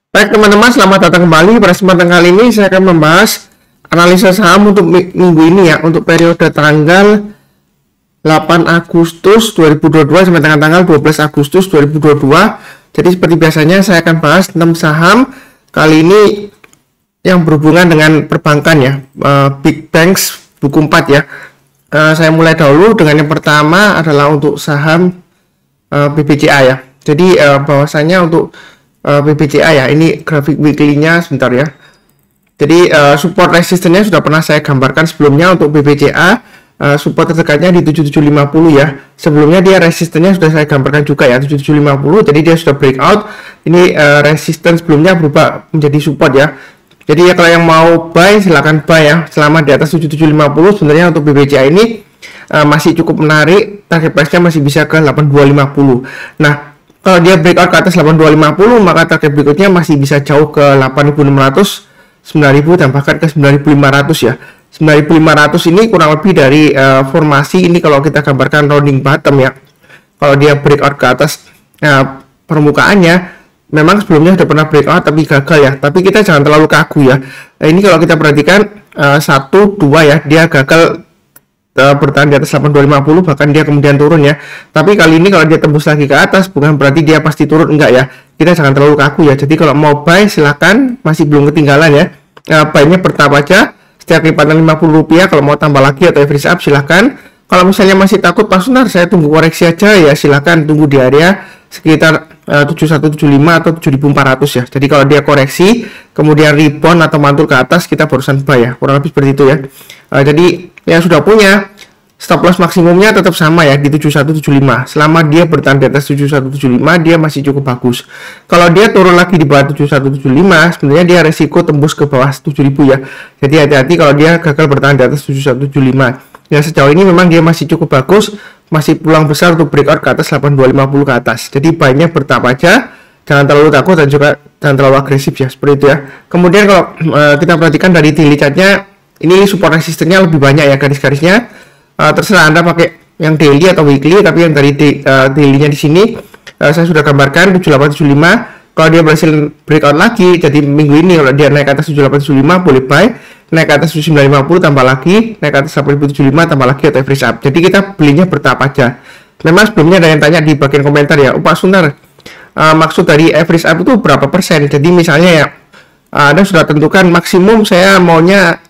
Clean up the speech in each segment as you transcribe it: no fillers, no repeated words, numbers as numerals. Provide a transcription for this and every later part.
Baik teman-teman, selamat datang kembali. Pada kesempatan kali ini saya akan membahas analisa saham untuk minggu ini ya, untuk periode tanggal 8 Agustus 2022 sampai dengan tanggal 12 Agustus 2022. Jadi seperti biasanya saya akan bahas 6 saham kali ini yang berhubungan dengan perbankan ya, Big Banks buku 4 ya. Saya mulai dahulu dengan yang pertama adalah untuk saham BBCA ya. Jadi bahwasanya untuk BBCA ya, ini grafik weekly-nya sebentar ya. Jadi support resistennya sudah pernah saya gambarkan sebelumnya untuk BBCA. Support terdekatnya di 7750 ya. Sebelumnya dia resistennya sudah saya gambarkan juga ya, 7750. Jadi dia sudah breakout. Ini resisten sebelumnya berubah menjadi support ya. Jadi ya kalau yang mau buy silahkan buy ya. Selama di atas 7750 sebenarnya untuk BBCA ini masih cukup menarik. Target price-nya masih bisa ke 8250. Nah, kalau dia breakout ke atas 8250, maka target berikutnya masih bisa jauh ke 8600, 9000 dan bahkan ke 9500 ya. 9500 ini kurang lebih dari formasi ini kalau kita gambarkan rounding bottom ya. Kalau dia breakout ke atas permukaannya, memang sebelumnya sudah pernah breakout tapi gagal ya. Tapi kita jangan terlalu kaku ya. Ini kalau kita perhatikan 1, 2 ya, dia gagal bertahan di atas 8250, bahkan dia kemudian turun ya. Tapi kali ini kalau dia tembus lagi ke atas, bukan berarti dia pasti turun, enggak ya. Kita jangan terlalu kaku ya. Jadi kalau mau buy silakan, masih belum ketinggalan ya. Buy-nya bertahap aja, setiap lipatan Rp50. Kalau mau tambah lagi atau average up silakan. Kalau misalnya masih takut Pak Sunar, saya tunggu koreksi aja ya, silakan tunggu di area sekitar 7175 atau 7400 ya. Jadi kalau dia koreksi kemudian rebound atau mantul ke atas, kita barusan buy ya, kurang lebih seperti itu ya. Jadi yang sudah punya stop loss maksimumnya tetap sama ya, di 7175. Selama dia bertahan di atas 7175, dia masih cukup bagus. Kalau dia turun lagi di bawah 7175, sebenarnya dia resiko tembus ke bawah 7000 ya. Jadi hati-hati kalau dia gagal bertahan di atas 7175. Ya sejauh ini memang dia masih cukup bagus, masih peluang besar untuk breakout ke atas 8250 ke atas. Jadi buy-nya bertahap aja, jangan terlalu takut dan juga jangan terlalu agresif ya, seperti itu ya. Kemudian kalau kita perhatikan dari daily chart-nya, ini support resistennya lebih banyak ya garis-garisnya. Terserah Anda pakai yang daily atau weekly, tapi yang dari daily-nya di sini saya sudah gambarkan 7875. Kalau dia berhasil breakout lagi, jadi minggu ini kalau dia naik ke atas 7875 boleh buy, naik ke atas 7950 tambah lagi, naik ke atas 8075 tambah lagi atau average up. Jadi kita belinya bertahap aja. Memang sebelumnya ada yang tanya di bagian komentar ya, Pak Sunar, maksud dari average up itu berapa persen? Jadi misalnya ya, Anda sudah tentukan maksimum saya maunya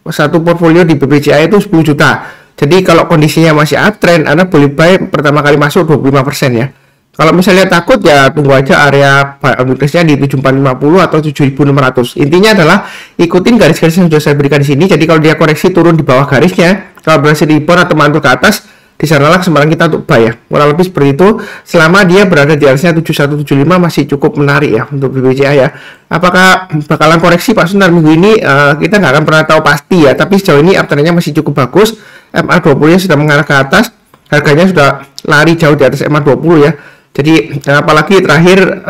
satu portfolio di BBCA itu 10 juta. Jadi kalau kondisinya masih uptrend, Anda boleh buy pertama kali masuk 25% ya. Kalau misalnya takut ya tunggu aja area buy nya di 7450 atau 7600. Intinya adalah ikutin garis-garis yang sudah saya berikan di sini. Jadi kalau dia koreksi turun di bawah garisnya, kalau berhasil rebound atau mantul ke atas, di sanalah kesempatan kita untuk buy ya. Kurang lebih seperti itu. Selama dia berada di atasnya 7175 masih cukup menarik ya untuk BBCA ya. Apakah bakalan koreksi Pak Sunar minggu ini? Kita nggak akan pernah tahu pasti ya. Tapi sejauh ini uptrendnya masih cukup bagus. MA20 nya sudah mengarah ke atas. Harganya sudah lari jauh di atas MA20 ya. Jadi apalagi terakhir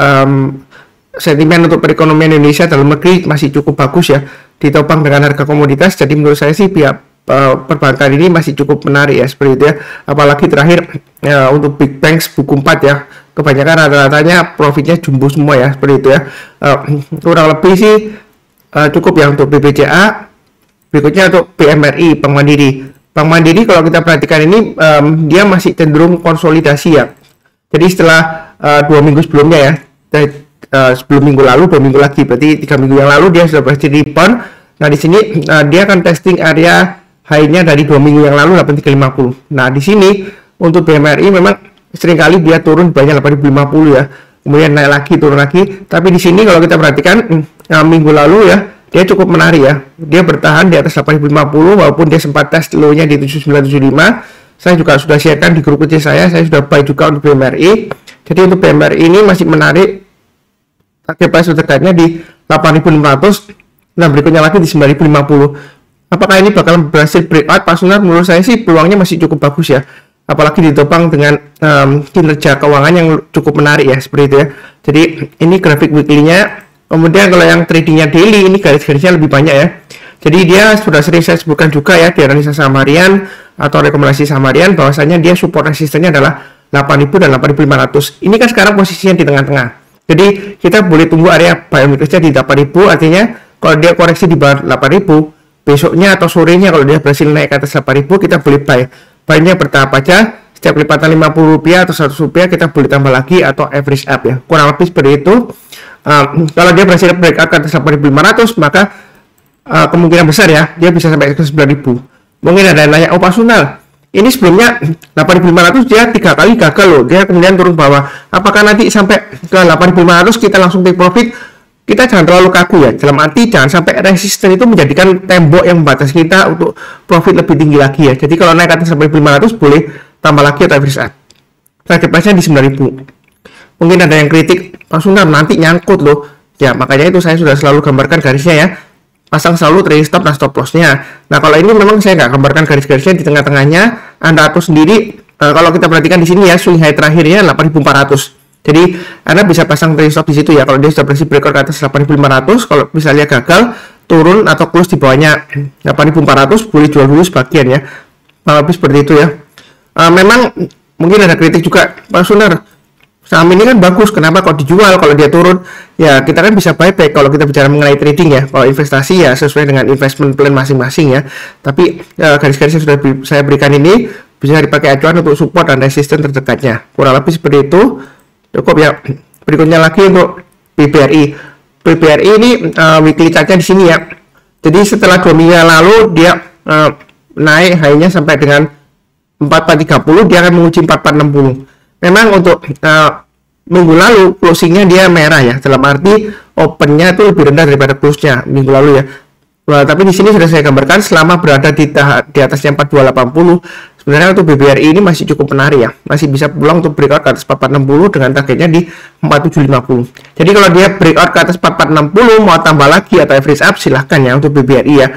sentimen untuk perekonomian Indonesia dalam negeri masih cukup bagus ya, ditopang dengan harga komoditas. Jadi menurut saya sih pihak perbankan ini masih cukup menarik ya, seperti itu ya. Apalagi terakhir untuk Big Banks buku 4 ya, kebanyakan rata-ratanya profitnya jumbo semua ya, seperti itu ya. Kurang lebih sih cukup ya untuk BBCA. Berikutnya untuk PMRI, Bank Mandiri. Bank Mandiri kalau kita perhatikan ini dia masih cenderung konsolidasi ya. Jadi setelah 2 minggu sebelumnya ya, sebelum minggu lalu 2 minggu lagi, berarti 3 minggu yang lalu dia sudah berhasil rebound. Nah di sini dia akan testing area high-nya dari 2 minggu yang lalu 8350. Nah di sini untuk BMRI memang seringkali dia turun banyak 8050 ya, kemudian naik lagi turun lagi. Tapi di sini kalau kita perhatikan minggu lalu ya, dia cukup menarik ya, dia bertahan di atas 8050 walaupun dia sempat tes low-nya di 7975. Saya juga sudah sharekan di grup kecil saya sudah buy juga untuk BMRI. Jadi untuk BMRI ini masih menarik, target price terdekatnya di 8600 dan berikutnya lagi di 9050. Apakah ini bakalan berhasil breakout Pak Sunar? Menurut saya sih peluangnya masih cukup bagus ya, apalagi ditopang dengan kinerja keuangan yang cukup menarik ya, seperti itu ya. Jadi ini grafik weekly-nya. Kemudian kalau yang tradingnya daily, ini garis-garisnya lebih banyak ya. Jadi dia sudah sering saya sebutkan juga ya di analisa saham harian atau rekomendasi saham harian, bahwasanya dia support resistennya adalah 8000 dan 8500. Ini kan sekarang posisinya di tengah-tengah. Jadi kita boleh tunggu area buy on weakness-nya di 8.000, artinya kalau dia koreksi di bawah 8.000, besoknya atau sorenya kalau dia berhasil naik ke atas 8.000, kita boleh buy. Buy-nya bertahap aja, setiap lipatan Rp50 atau Rp100 kita boleh tambah lagi atau average up ya. Kurang lebih seperti itu. Kalau dia berhasil breakout ke atas 8.500, maka kemungkinan besar ya dia bisa sampai ke 9.000. Mungkin ada yang nanya, oh Pak Sunal, ini sebelumnya 8.500 dia 3 kali gagal loh, dia kemudian turun bawah, apakah nanti sampai ke 8.500 kita langsung take profit? Kita jangan terlalu kaku ya, dalam arti jangan sampai resisten itu menjadikan tembok yang membatasi kita untuk profit lebih tinggi lagi ya. Jadi kalau naik ke atas 8.500 boleh tambah lagi atau average up. Target price-nya di 9.000. Mungkin ada yang kritik, Pak Sunal nanti nyangkut loh. Ya makanya itu saya sudah selalu gambarkan garisnya ya. Pasang selalu trailing stop dan stop loss-nya. Nah kalau ini memang saya nggak gambarkan garis-garisnya di tengah-tengahnya. Anda atur sendiri. Kalau kita perhatikan di sini ya, swing high terakhirnya 8.400. Jadi Anda bisa pasang trailing stop di situ ya. Kalau dia sudah berhasil breakout ke atas 8.500, kalau misalnya gagal turun atau close di bawahnya 8.400, boleh jual dulu sebagian ya. Lebih seperti itu ya. Memang mungkin ada kritik juga, Pak Sunar, saham ini kan bagus, kenapa kok dijual kalau dia turun? Ya kita kan bisa buyback kalau kita bicara mengenai trading ya. Kalau investasi ya sesuai dengan investment plan masing-masing ya. Tapi garis-garis yang sudah saya berikan ini bisa dipakai acuan untuk support dan resisten terdekatnya. Kurang lebih seperti itu. Cukup ya. Berikutnya lagi untuk BBRI. BBRI ini weekly chart-nya di sini ya. Jadi setelah 2 minggu lalu dia naik high-nya sampai dengan 4430, dia akan menguji 4460. Memang untuk minggu lalu closingnya dia merah ya, dalam arti opennya itu lebih rendah daripada close-nya minggu lalu ya. Nah, tapi di sini sudah saya gambarkan selama berada di atasnya 4280, sebenarnya untuk BBRI ini masih cukup menarik ya, masih bisa pulang untuk breakout ke atas 4460 dengan targetnya di 4750. Jadi kalau dia breakout ke atas 4460 mau tambah lagi atau average up silahkan ya untuk BBRI ya.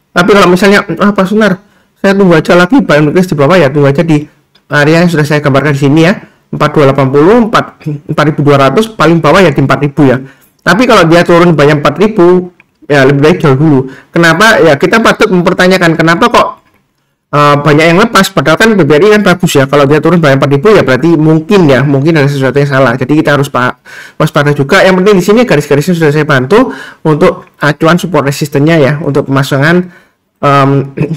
Tapi kalau misalnya Pak Sunar, saya tunggu aja lagi buy on weakness di bawah ya, tunggu aja di area yang sudah saya gambarkan di sini ya, 4280, 4200, paling bawah ya di 4000 ya. Tapi kalau dia turun banyak 4000 ya lebih baik jual dulu. Kenapa? Ya kita patut mempertanyakan kenapa kok banyak yang lepas, padahal kan BBRI kan bagus ya. Kalau dia turun banyak 4000 ya berarti mungkin ada sesuatu yang salah. Jadi kita harus waspada juga. Yang penting di sini garis-garisnya sudah saya bantu untuk acuan support resistennya ya, untuk pemasangan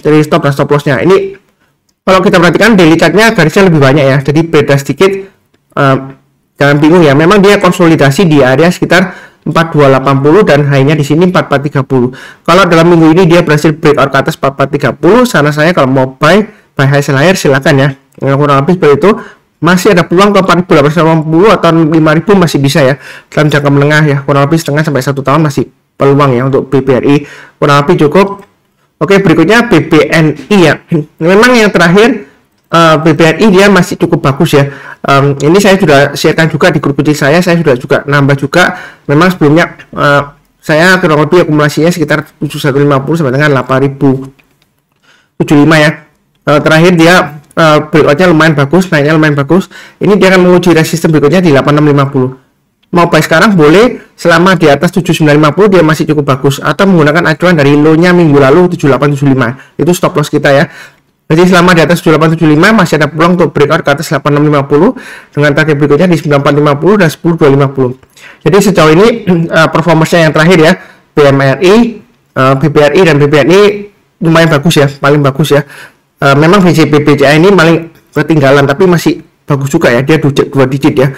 dari stop dan stop loss-nya. Ini kalau kita perhatikan daily chart-nya garisnya lebih banyak ya, jadi beda sedikit. Jangan bingung ya, memang dia konsolidasi di area sekitar 4280 dan high-nya di sini 4430. Kalau dalam minggu ini dia berhasil breakout ke atas 4430, sana saya kalau mau buy high sell higher silakan ya. Kurang lebih seperti itu. Masih ada peluang ke 4880 atau 5000 masih bisa ya dalam jangka menengah ya, kurang lebih setengah sampai 1 tahun masih peluang ya untuk BBRI. Kurang lebih cukup. Oke, berikutnya BBNI ya. Memang yang terakhir BBNI dia masih cukup bagus ya. Ini saya sudah sharekan juga di grup kecil saya sudah juga nambah juga. Memang sebelumnya saya kurang lebih akumulasinya sekitar 7150 sampai dengan 8075 ya. Terakhir dia breakout-nya lumayan bagus, naiknya lumayan bagus. Ini dia akan menguji resisten berikutnya di 8650. Mau buy sekarang boleh, selama di atas 7950 dia masih cukup bagus, atau menggunakan acuan dari low-nya minggu lalu 7875. Itu stop loss kita ya. Jadi selama di atas 7875 masih ada peluang untuk breakout ke atas 8650 dengan target berikutnya di 9450 dan 10250. Jadi sejauh ini performance-nya yang terakhir ya, BMRI, BBRI dan BBNI lumayan bagus ya, paling bagus ya. Memang BCA ini paling ketinggalan tapi masih bagus juga ya, dia 2 digit ya.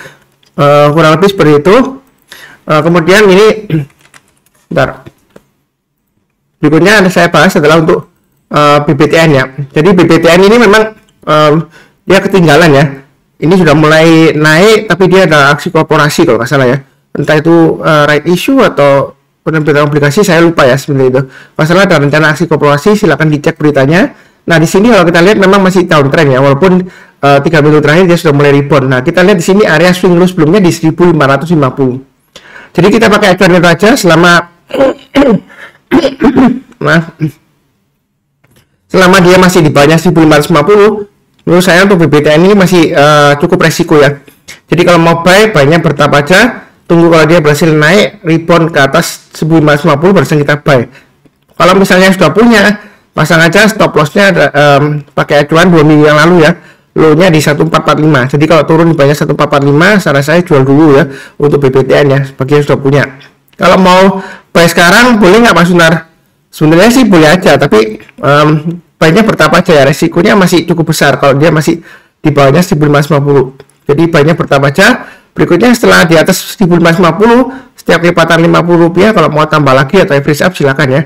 Kurang lebih seperti itu. Kemudian ini bentar. Berikutnya saya bahas adalah untuk BBTN ya. Jadi BBTN ini memang dia ketinggalan ya. Ini sudah mulai naik tapi dia ada aksi korporasi kalau nggak salah ya. Entah itu right issue atau penerbitan obligasi, saya lupa ya sebenarnya itu. Masalah ada rencana aksi korporasi, silakan dicek beritanya. Nah di sini kalau kita lihat memang masih downtrend ya, walaupun 3 minggu terakhir dia sudah mulai rebound. Nah kita lihat di sini area swing low sebelumnya di 1550. Jadi kita pakai acuan itu aja selama dia masih di bawahnya 1550. Menurut saya untuk BBTN ini masih cukup resiko ya. Jadi kalau mau buy-nya bertahap aja, tunggu kalau dia berhasil naik rebound ke atas 1550 baru kita buy. Kalau misalnya sudah punya, pasang aja stop loss-nya pakai acuan 2 minggu yang lalu ya. low-nya di 1445. Jadi kalau turun di bawahnya 1445, saran saya jual dulu ya untuk BBTN ya, bagi yang sudah punya. Kalau mau buy sekarang boleh nggak Pak Sunar? Sebenarnya sih boleh aja, tapi buy-nya bertahap aja ya, resikonya masih cukup besar kalau dia masih di bawahnya 1550. Jadi buy-nya bertahap aja. Berikutnya setelah di atas 1550, setiap lipatan Rp50 kalau mau tambah lagi atau average up silakan ya.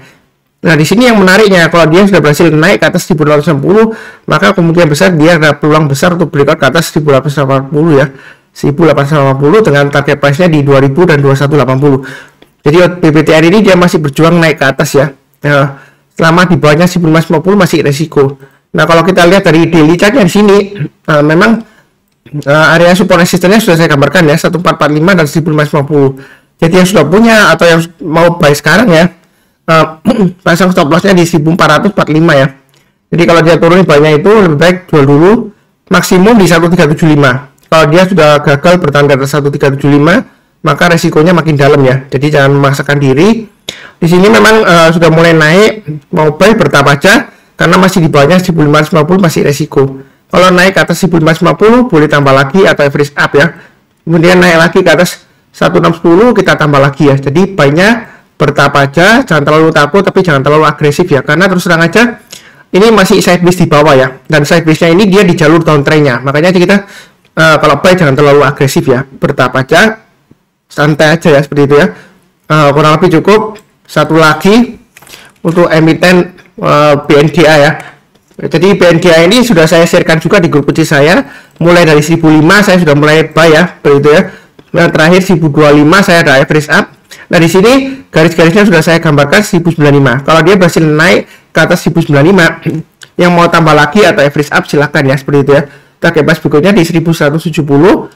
Nah, di sini yang menariknya, kalau dia sudah berhasil naik ke atas 1860, maka kemungkinan besar dia ada peluang besar untuk breakout ke atas 1880 ya. 1880 dengan target price-nya di 2000 dan 2180. Jadi BBTR ini dia masih berjuang naik ke atas ya. Selama di bawahnya 1550 masih resiko. Nah, kalau kita lihat dari daily chart-nya di sini, memang area support resistennya sudah saya gambarkan ya, 1445 dan 1550. Jadi yang sudah punya atau yang mau buy sekarang ya, pasang stop lossnya di 1445 ya. Jadi kalau dia turun di bawahnya itu lebih baik jual dulu, maksimum di 1375. Kalau dia sudah gagal bertahan di atas 1375, maka resikonya makin dalam ya. Jadi jangan memaksakan diri. Di sini memang sudah mulai naik, mau buy bertahap aja karena masih di bawahnya 1550 masih resiko. Kalau naik ke atas 1550 boleh tambah lagi atau average up ya. Kemudian naik lagi ke atas 1610 kita tambah lagi ya. Jadi buy-nya bertahap aja, jangan terlalu takut tapi jangan terlalu agresif ya, karena terus terang aja ini masih sideways di bawah ya, dan sideways-nya ini dia di jalur downtrend-nya. Makanya kita kalau buy jangan terlalu agresif ya, bertahap aja, santai aja ya, seperti itu ya. Kurang lebih cukup. Satu lagi untuk emiten BNGA ya. Jadi BNGA ini sudah saya sharekan juga di grup kecil saya, mulai dari 1005 saya sudah mulai buy ya, seperti itu ya. Yang terakhir 1025 saya ada average up. Nah, di sini garis-garisnya sudah saya gambarkan 1095. Kalau dia berhasil naik ke atas 1095, yang mau tambah lagi atau average up silakan ya, seperti itu ya. Target price berikutnya di 1170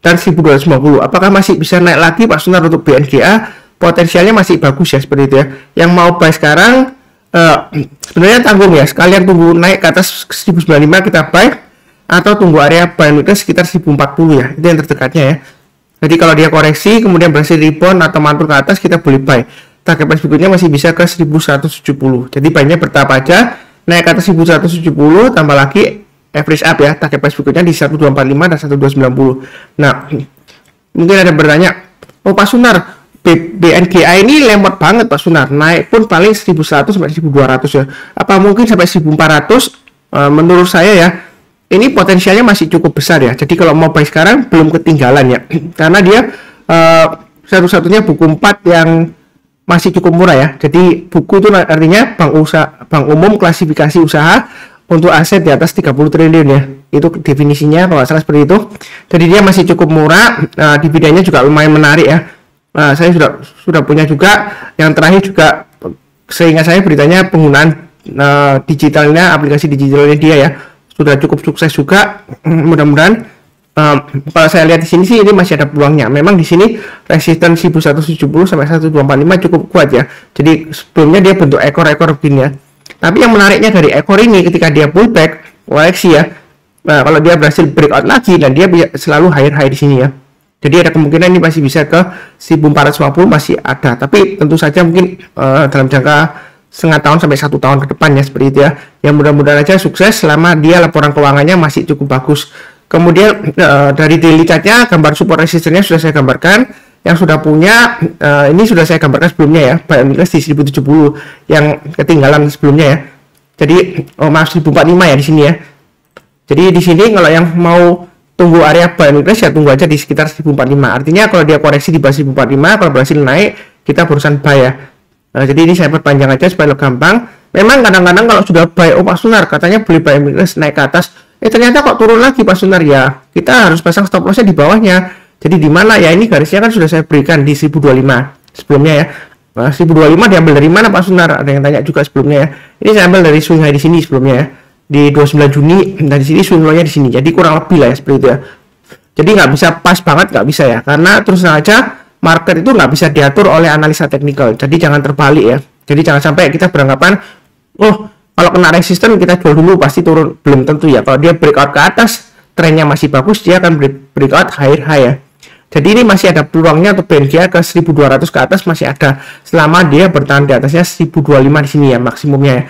dan 1250. Apakah masih bisa naik lagi Pak Sunar untuk BNGA? Potensialnya masih bagus ya, seperti itu ya. Yang mau buy sekarang sebenarnya tanggung ya, sekalian tunggu naik ke atas 1095 kita buy, atau tunggu area buy sekitar 1040 ya, itu yang terdekatnya ya. Jadi kalau dia koreksi kemudian berhasil rebound atau mantul ke atas, kita boleh buy. Target price berikutnya masih bisa ke 1170. Jadi buy-nya bertahap aja, naik ke atas 1170 tambah lagi average up ya. Target price berikutnya di 1245 dan 1290. Nah, mungkin ada bertanya, oh Pak Sunar, BNGA ini lemot banget Pak Sunar, naik pun paling 1100 sampai 1200 ya. Apa mungkin sampai 1400? Menurut saya ya, ini potensialnya masih cukup besar ya. Jadi kalau mau buy sekarang belum ketinggalan ya, karena dia satu-satunya buku 4 yang masih cukup murah ya. Jadi buku itu artinya bank umum klasifikasi usaha untuk aset di atas 30 triliun ya. Itu definisinya kalau salah seperti itu. Jadi dia masih cukup murah, dividennya juga lumayan menarik ya. Saya sudah punya juga. Yang terakhir juga seingat saya beritanya penggunaan digitalnya, aplikasi digitalnya dia ya, sudah cukup sukses juga. Mudah-mudahan kalau saya lihat di sini sih ini masih ada peluangnya. Memang di sini resisten 1170 sampai 1245 cukup kuat ya. Jadi sebelumnya dia bentuk ekor-ekor begini ya. Tapi yang menariknya dari ekor ini, ketika dia pullback koreksi ya, nah kalau dia berhasil breakout lagi dan dia selalu high di sini ya. Jadi ada kemungkinan ini masih bisa ke 1450 masih ada. Tapi tentu saja mungkin dalam jangka setengah tahun sampai 1 tahun ke depan ya, seperti itu ya. Yang mudah-mudahan aja sukses selama dia laporan keuangannya masih cukup bagus. Kemudian dari daily chart-nya, gambar support resistennya sudah saya gambarkan. Yang sudah punya ini sudah saya gambarkan sebelumnya ya, buy and di 1070 yang ketinggalan sebelumnya ya. Jadi maaf 1045 ya di sini ya. Jadi di sini kalau yang mau tunggu area buy and ya tunggu aja di sekitar 1045. Artinya kalau dia koreksi di bawah 1045, kalau berhasil naik kita barusan buy ya. Jadi ini saya perpanjang aja supaya lebih gampang. Memang kadang-kadang kalau sudah buy, oh Pak Sunar katanya beli buy and naik ke atas, ternyata kok turun lagi Pak Sunar ya. Kita harus pasang stop lossnya di bawahnya. Jadi di mana ya, ini garisnya kan sudah saya berikan di 1025 sebelumnya ya. 1025 diambil dari mana Pak Sunar? Ada yang tanya juga sebelumnya ya. Ini saya ambil dari swing high di sini sebelumnya ya. Di 29 Juni dan di sini swing low-nya di sini. Jadi kurang lebih lah ya seperti itu ya. Jadi nggak bisa pas banget, nggak bisa ya. Karena terus aja market itu nggak bisa diatur oleh analisa teknikal. Jadi jangan terbalik ya. Jadi jangan sampai kita beranggapan, oh kalau kena resisten kita jual dulu pasti turun. Belum tentu ya. Kalau dia breakout ke atas, trennya masih bagus, dia akan breakout high ya. Jadi ini masih ada peluangnya untuk BNGA ke 1200 ke atas, masih ada selama dia bertahan di atasnya 1025 di sini ya maksimumnya ya.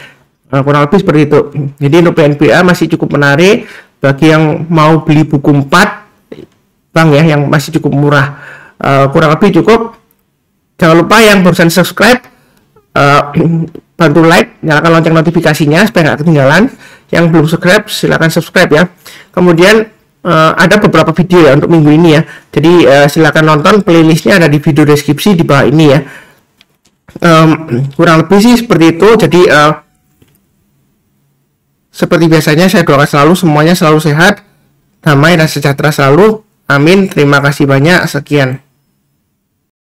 Kurang lebih seperti itu. Jadi untuk BNGA masih cukup menarik. bagi yang mau beli buku 4 Bang ya, yang masih cukup murah. Kurang lebih cukup. Jangan lupa yang barusan subscribe, bantu like, nyalakan lonceng notifikasinya supaya nggak ketinggalan. Yang belum subscribe silakan subscribe ya. Kemudian ada beberapa video ya untuk minggu ini ya, jadi silakan nonton, playlistnya ada di video deskripsi di bawah ini ya. Kurang lebih sih seperti itu. Jadi seperti biasanya saya doakan selalu semuanya selalu sehat, damai dan sejahtera selalu. Amin. Terima kasih banyak. Sekian.